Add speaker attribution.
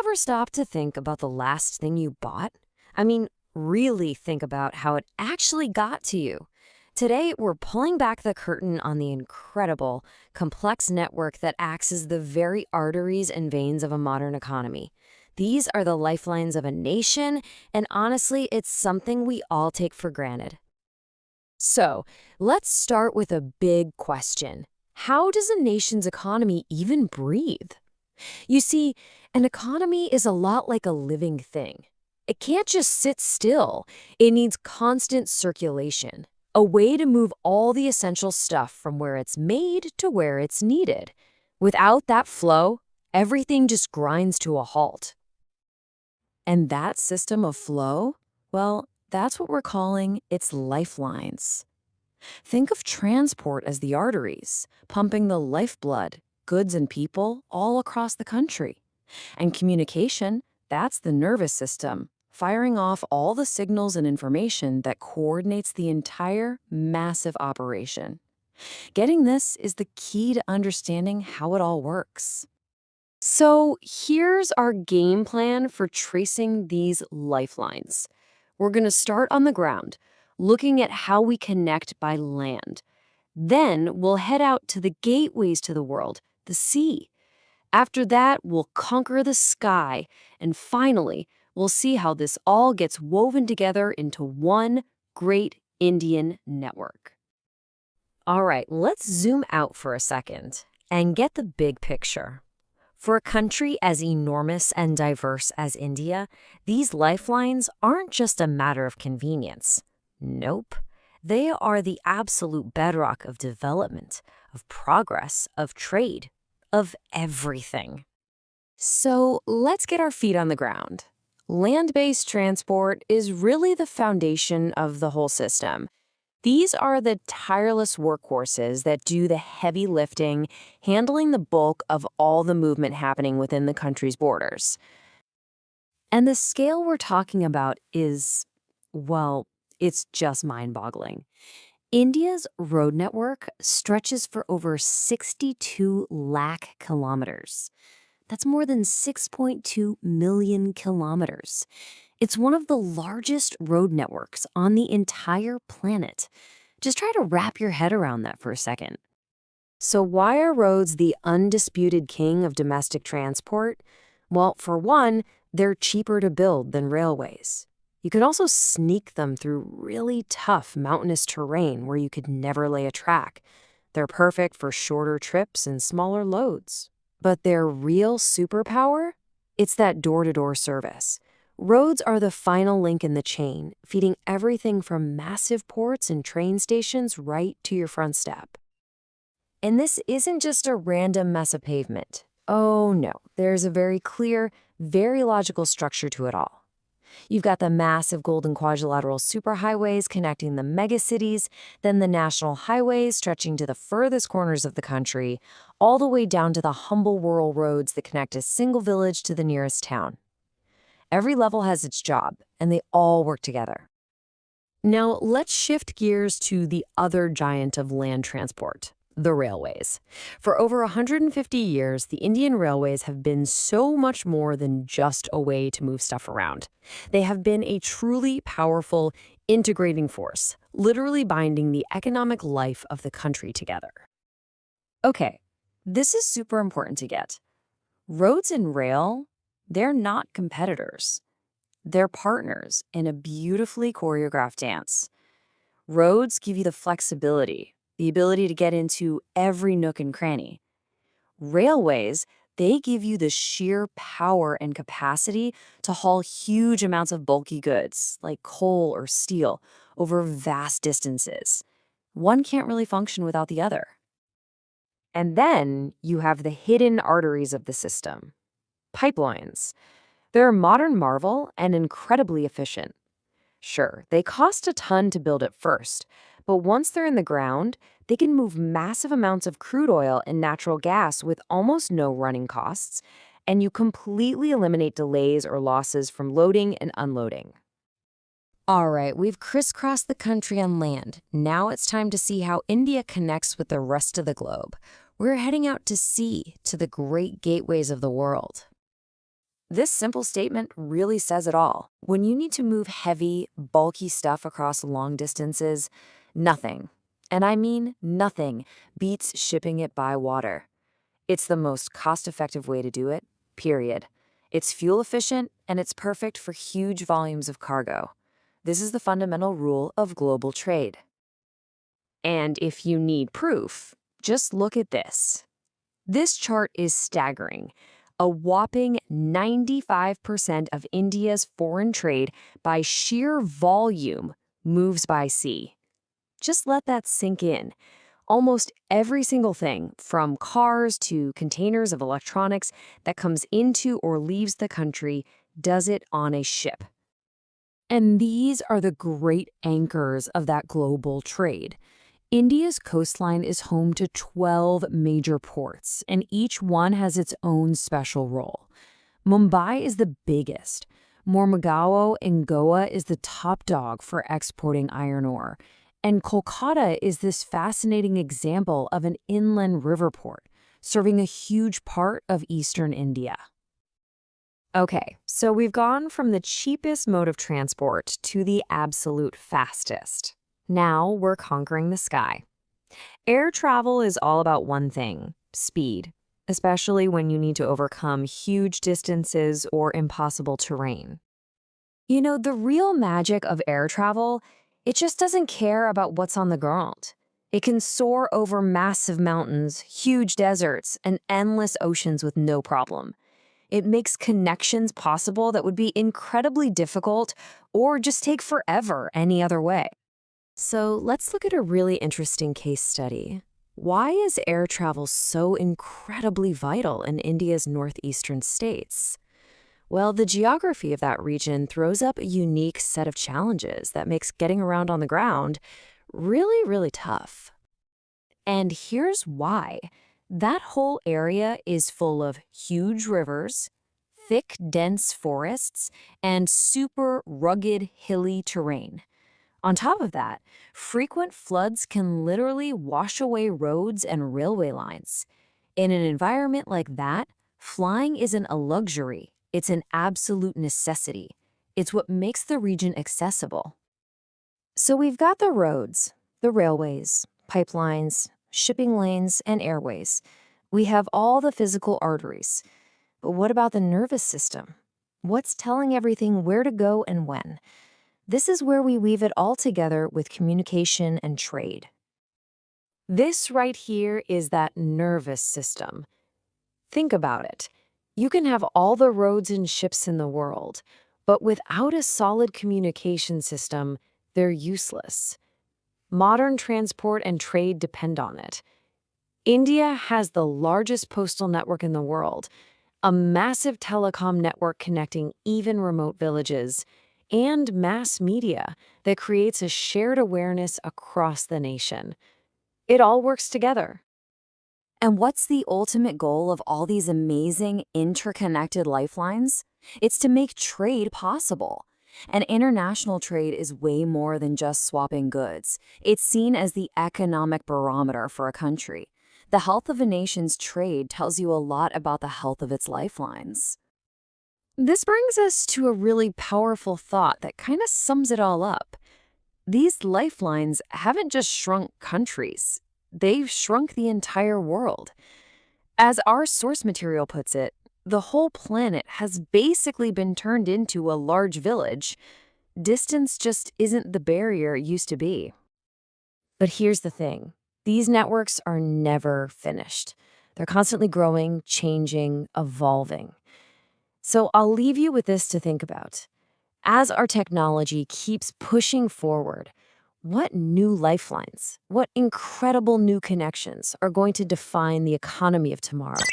Speaker 1: ever stop to think about the last thing you bought? I mean, really think about how it actually got to you. Today, we're pulling back the curtain on the incredible, complex network that acts as the very arteries and veins of a modern economy. These are the lifelines of a nation, and honestly, it's something we all take for granted. So, let's start with a big question. How does a nation's economy even breathe? You see, an economy is a lot like a living thing. It can't just sit still. It needs constant circulation, a way to move all the essential stuff from where it's made to where it's needed. Without that flow, everything just grinds to a halt. And that system of flow, well, that's what we're calling its lifelines. Think of transport as the arteries, pumping the lifeblood, goods and people all across the country. And communication, that's the nervous system, firing off all the signals and information that coordinates the entire massive operation. Getting this is the key to understanding how it all works. So here's our game plan for tracing these lifelines. We're going to start on the ground, looking at how we connect by land. Then we'll head out to the gateways to the world, the sea. After that, we'll conquer the sky. And finally, we'll see how this all gets woven together into one great Indian network. All right, let's zoom out for a second and get the big picture. For a country as enormous and diverse as India, these lifelines aren't just a matter of convenience. Nope. They are the absolute bedrock of development, of progress, of trade, of everything. So let's get our feet on the ground. Land-based transport is really the foundation of the whole system. These are the tireless workhorses that do the heavy lifting, handling the bulk of all the movement happening within the country's borders. And the scale we're talking about is, well, it's just mind-boggling. India's road network stretches for over 62 lakh kilometers. That's more than 6.2 million kilometers. It's one of the largest road networks on the entire planet. Just try to wrap your head around that for a second. So why are roads the undisputed king of domestic transport? Well, for one, they're cheaper to build than railways. You can also sneak them through really tough mountainous terrain where you could never lay a track. They're perfect for shorter trips and smaller loads. But their real superpower? It's that door-to-door service. Roads are the final link in the chain, feeding everything from massive ports and train stations right to your front step. And this isn't just a random mess of pavement. Oh no, there's a very clear, very logical structure to it all. You've got the massive golden quadrilateral superhighways connecting the megacities, then the national highways stretching to the furthest corners of the country, all the way down to the humble rural roads that connect a single village to the nearest town. Every level has its job, and they all work together. Now, let's shift gears to the other giant of land transport, the railways. For over 150 years, the Indian railways have been so much more than just a way to move stuff around. They have been a truly powerful, integrating force, literally binding the economic life of the country together. Okay, this is super important to get. Roads and rail, they're not competitors. They're partners in a beautifully choreographed dance. Roads give you the flexibility, the ability to get into every nook and cranny. Railways, they give you the sheer power and capacity to haul huge amounts of bulky goods, like coal or steel, over vast distances. One can't really function without the other. And then you have the hidden arteries of the system. Pipelines. They're a modern marvel and incredibly efficient. Sure, they cost a ton to build at first, but once they're in the ground, they can move massive amounts of crude oil and natural gas with almost no running costs, and you completely eliminate delays or losses from loading and unloading. All right, we've crisscrossed the country on land. Now it's time to see how India connects with the rest of the globe. We're heading out to sea, to the great gateways of the world. This simple statement really says it all. When you need to move heavy, bulky stuff across long distances, nothing, and I mean nothing, beats shipping it by water. It's the most cost-effective way to do it, period. It's fuel efficient and it's perfect for huge volumes of cargo. This is the fundamental rule of global trade. And if you need proof, just look at this. This chart is staggering. A whopping 95% of India's foreign trade by sheer volume moves by sea. Just let that sink in. Almost every single thing, from cars to containers of electronics that comes into or leaves the country, does it on a ship. And these are the great anchors of that global trade. India's coastline is home to 12 major ports, and each one has its own special role. Mumbai is the biggest. Mormugao in Goa is the top dog for exporting iron ore. And Kolkata is this fascinating example of an inland river port, serving a huge part of eastern India. Okay, so we've gone from the cheapest mode of transport to the absolute fastest. Now we're conquering the sky. Air travel is all about one thing: speed, especially when you need to overcome huge distances or impossible terrain. You know, the real magic of air travel, it just doesn't care about what's on the ground. It can soar over massive mountains, huge deserts, and endless oceans with no problem. It makes connections possible that would be incredibly difficult or just take forever any other way. So let's look at a really interesting case study. Why is air travel so incredibly vital in India's northeastern states? Well, the geography of that region throws up a unique set of challenges that makes getting around on the ground really, really tough. And here's why. That whole area is full of huge rivers, thick, dense forests, and super rugged, hilly terrain. On top of that, frequent floods can literally wash away roads and railway lines. In an environment like that, flying isn't a luxury, it's an absolute necessity. It's what makes the region accessible. So we've got the roads, the railways, pipelines, shipping lanes, and airways. We have all the physical arteries. But what about the nervous system? What's telling everything where to go and when? This is where we weave it all together with communication and trade. This right here is that nervous system. Think about it. You can have all the roads and ships in the world, but without a solid communication system, they're useless. Modern transport and trade depend on it. India has the largest postal network in the world, a massive telecom network connecting even remote villages, and mass media that creates a shared awareness across the nation. It all works together. And what's the ultimate goal of all these amazing interconnected lifelines? It's to make trade possible. And international trade is way more than just swapping goods. It's seen as the economic barometer for a country. The health of a nation's trade tells you a lot about the health of its lifelines. This brings us to a really powerful thought that kind of sums it all up. These lifelines haven't just shrunk countries, they've shrunk the entire world. As our source material puts it, the whole planet has basically been turned into a large village. Distance just isn't the barrier it used to be. But here's the thing. These networks are never finished. They're constantly growing, changing, evolving. So I'll leave you with this to think about. As our technology keeps pushing forward, what new lifelines, what incredible new connections are going to define the economy of tomorrow?